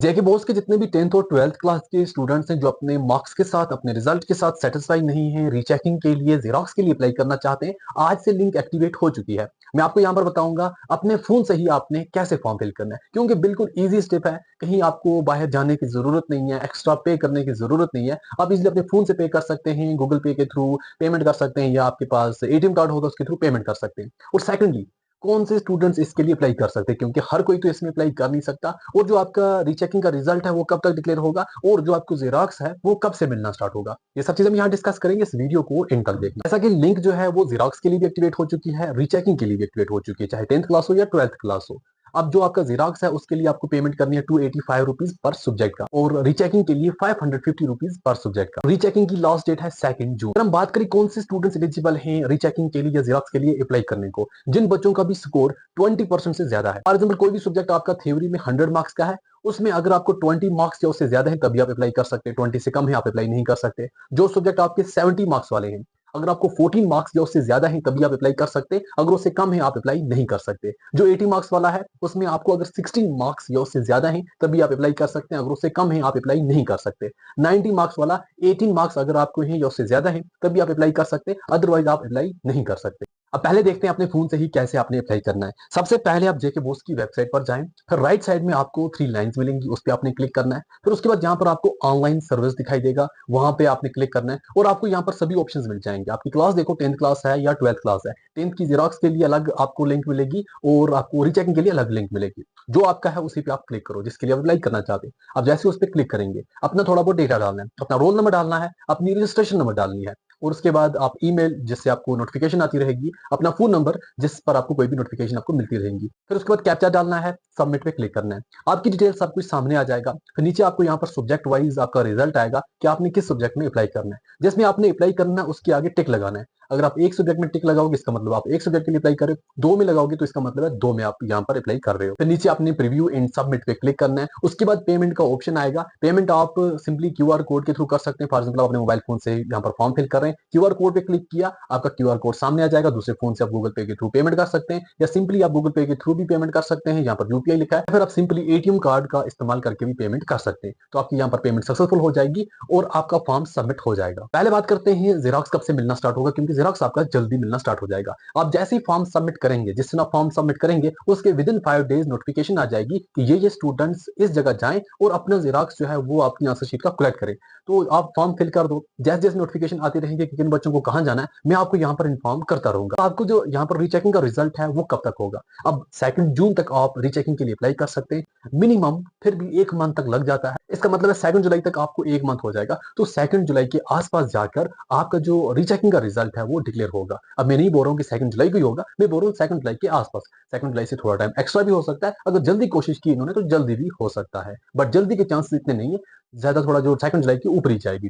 जेके बोस के जितने भी 10th और 12th क्लास के स्टूडेंट्स हैं जो अपने मार्क्स के साथ अपने रिजल्ट के साथ सेटिस्फाई नहीं है, रीचेकिंग के लिए जेरोक्स के लिए अप्लाई करना चाहते हैं, आज से लिंक एक्टिवेट हो चुकी है। मैं आपको यहाँ पर बताऊंगा अपने फोन से ही आपने कैसे फॉर्म फिल करना है, क्योंकि बिल्कुल इजी स्टेप है। कहीं आपको बाहर जाने की जरूरत नहीं है, एक्स्ट्रा पे करने की जरूरत नहीं है। आप इजिली अपने फोन से पे कर सकते हैं, गूगल पे के थ्रू पेमेंट कर सकते हैं, या आपके पास एटीएम कार्ड होगा उसके थ्रू पेमेंट कर सकते हैं। और सेकंडली, कौन से स्टूडेंट्स इसके लिए अप्लाई कर सकते हैं, क्योंकि हर कोई तो इसमें अप्लाई कर नहीं सकता। और जो आपका रीचेकिंग का रिजल्ट है वो कब तक डिक्लेयर होगा, और जो आपको जेरोक्स है वो कब से मिलना स्टार्ट होगा, ये सब चीजें हम यहाँ डिस्कस करेंगे। इस वीडियो को एंड तक देखना। जैसा कि लिंक जो है वो जेरोक्स के लिए भी एक्टिवेट हो चुकी है, रीचेकिंग के लिए भी एक्टिवेट हो चुकी है, चाहे 10th क्लास हो या 12th क्लास हो। अब जो आपका जेरोक्स है उसके लिए आपको पेमेंट करनी है 285 रुपीज पर सब्जेक्ट का, और रीचेकिंग के लिए 550 रुपीज पर सब्जेक्ट का। रीचेकिंग की लास्ट डेट है 2 जून। अगर हम बात करें कौन से स्टूडेंट्स एलिजिबल हैं रीचेकिंग के लिए या जेरोक्स के लिए अप्लाई करने को, जिन बच्चों का भी स्कोर 20% से ज्यादा है। फॉर एग्जाम्पल, कोई भी सब्जेक्ट आपका थ्योरी में 100 मार्क्स का है, उसमें अगर आपको 20 मार्क्स या उससे ज्यादा है तभी आप अप्लाई कर सकते हैं, 20 से कम है आप अप्लाई नहीं कर सकते। जो सब्जेक्ट आपके 70 मार्क्स वाले हैं, अगर आपको 14 मार्क्स या उससे ज्यादा है तभी आप अप्लाई कर सकते हैं, अगर उससे कम है आप अप्लाई नहीं कर सकते। जो 80 मार्क्स वाला है उसमें आपको अगर 16 मार्क्स या उससे ज्यादा है तभी आप अप्लाई कर सकते हैं, अगर उससे कम है आप अप्लाई नहीं कर सकते। 90 मार्क्स वाला 18 मार्क्स अगर आपको है या उससे ज्यादा है तभी आप अप्लाई कर सकते हैं, अदरवाइज आप अप्लाई नहीं कर सकते। अब पहले देखते हैं अपने फोन से ही कैसे आपने अप्लाई करना है। सबसे पहले आप जेके बोस की वेबसाइट पर जाएं, फिर राइट साइड में आपको 3 लाइंस मिलेंगी, उस पर आपने क्लिक करना है। फिर उसके बाद यहाँ पर आपको ऑनलाइन सर्विस दिखाई देगा, वहां पे आपने क्लिक करना है, और आपको यहाँ पर सभी ऑप्शंस मिल जाएंगे। आपकी क्लास देखो 10th क्लास है या 12th क्लास है, 10th की जेरोक्स के लिए अलग आपको लिंक मिलेगी, और आपको रीचेकिंग के लिए अलग लिंक मिलेगी। जो आपका है उसी पे आप क्लिक करो, जिसके लिए आप अप्लाई करना चाहते हैं। अब जैसे उस पर क्लिक करेंगे, अपना थोड़ा बहुत डेटा डालना है, अपना रोल नंबर डालना है, अपनी रजिस्ट्रेशन नंबर डालनी है, और उसके बाद आप ईमेल जिससे आपको नोटिफिकेशन आती रहेगी, अपना फोन नंबर जिस पर आपको कोई भी नोटिफिकेशन आपको मिलती रहेगी। फिर उसके बाद कैप्चा डालना है, सबमिट पे क्लिक करना है। आपकी डिटेल सब कुछ सामने आ जाएगा। फिर नीचे आपको यहाँ पर सब्जेक्ट वाइज आपका रिजल्ट आएगा कि आपने किस सब्जेक्ट में अप्लाई करना है। जिसमें आपने अप्लाई करना है उसके आगे टिक लगाना है। अगर आप एक सब्जेक्ट में टिक लगाओगे इसका मतलब आप एक सब्जेक्ट के लिए अप्लाई कर रहे हो, दो में लगाओगे तो इसका मतलब है दो में आप यहाँ पर अप्लाई कर रहे हो। फिर नीचे आपने प्रीव्यू एंड सबमिट पे क्लिक करना है। उसके बाद पेमेंट का ऑप्शन आएगा। पेमेंट आप सिंपली क्यूआर कोड के थ्रू कर सकते हैं। फॉर एग्जाम्पल, अपने मोबाइल फोन से यहाँ पर फॉर्म फिल कर रहे हैं, क्यूआर कोड पे क्लिक किया, आपका क्यूआर कोड सामने आ जाएगा। दूसरे फोन से आप गूगल पे के थ्रू पेमेंट कर सकते हैं, या सिंपली आप गूगल पे के थ्रू भी पेमेंट कर सकते हैं, यहाँ पर यूपीआई लिखा है। फिर आप सिंपली एटीएम कार्ड का इस्तेमाल करके भी पेमेंट कर सकते हैं, तो आपकी यहाँ पर पेमेंट सक्सेसफुल हो जाएगी और आपका फॉर्म सबमिट हो जाएगा। पहले बात करते हैं जेरोक्स कब से मिलना स्टार्ट होगा, क्योंकि जेरोक्स आपका जल्दी मिलना स्टार्ट हो जाएगा। आप जैसे ही फॉर्म सबमिट करेंगे, जिस दिन आप फॉर्म सबमिट करेंगे उसके विद इन 5 डेज नोटिफिकेशन आ जाएगी कि ये स्टूडेंट्स इस जगह जाएं और अपना जेरोक्स जो है वो आपकी आंसर शीट का कलेक्ट करें। तो आप फॉर्म फिल कर दो। जैसे जैसे नोटिफिकेशन आती रहेंगे कि किन बच्चों को कहाँ जाना है, मैं आपको यहाँ पर इन्फॉर्म करता रहूंगा। आपको जो यहाँ पर रीचेकिंग का रिजल्ट है वो कब तक होगा। अब 2 जून तक आप रीचेकिंग के लिए अप्लाई कर सकते हैं। मिनिमम फिर भी 1 मंथ तक लग जाता है। इसका मतलब है 2 जुलाई तक आपको 1 मंथ हो जाएगा। तो 2 जुलाई के आसपास जाकर आपका जो रीचेकिंग का रिजल्ट है वो डिक्लेयर होगा। अब मैं नहीं बोल रहा हूँ कि 2 जुलाई को ही होगा, मैं बोल रहा हूँ 2 जुलाई के आसपास। 2 जुलाई से थोड़ा टाइम एक्स्ट्रा भी हो सकता है। अगर जल्दी कोशिश की इन्होंने तो जल्दी भी हो सकता है, बट जल्दी के चांसेस इतने नहीं है। ज्यादा थोड़ा जो 2 जुलाई के ऊपर ही जाएगी।